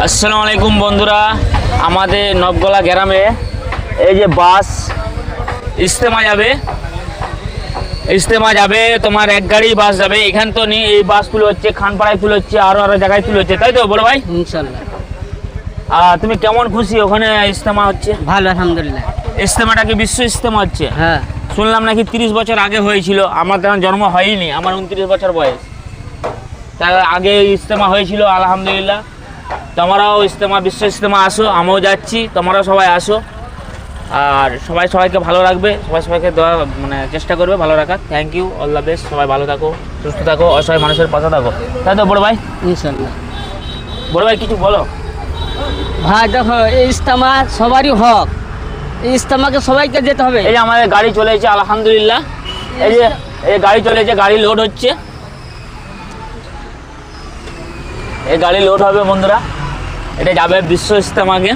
আসসালামু আলাইকুম বন্ধুরা, আমাদের নবগোলা গ্রামে এই যে বাস ইজতেমা যাবে তোমার এক গাড়ি বাস যাবে। এখান তো নেই, এই বাসগুলো হচ্ছে খানপাড়ায় ফুল হচ্ছে, আরো জায়গায় ফুল হচ্ছে, তাই তো বড় ভাই? ইনশাআল্লাহ। তুমি কেমন খুশি ওখানে ইজতেমা হচ্ছে? ভালো, আলহামদুলিল্লাহ। ইজতেমাটা কি বিশ্ব ইজতেমা হচ্ছে? হ্যাঁ, শুনলাম নাকি 30 বছর আগে হয়েছিল। আমার তখন জন্ম হয়নি, আমার 29 বছর বয়স। তার আগে ইজতেমা হয়েছিল, আলহামদুলিল্লাহ। তোমরাও ইজতেমা, বিশ্ব ইজতেমা আসো, আমিও যাচ্ছি, তোমরাও সবাই আসো। আর সবাইকে ভালো রাখবে, সবাইকে দেওয়া চেষ্টা করবে ভালো রাখার। Thank you, all the best. সবাই ভালো থাকো, সুস্থ থাকো, অসহায় মানুষের পাশে থাকো, তাই তো বড় ভাই? ইনশাআল্লাহ। বড় ভাই কিছু বলো। ভাই দেখো, এই ইজতেমা সবারই হক, এই ইজতেমাকে সবাইকে যেতে হবে। এই যে আমাদের গাড়ি চলে এসেছে, আলহামদুলিল্লাহ। এই গাড়ি চলে এসেছে, গাড়ি লোড হচ্ছে, এই গাড়ি লোড হবে বন্ধুরা। এটা যাবে বিশ্ব ইজতেমাকে।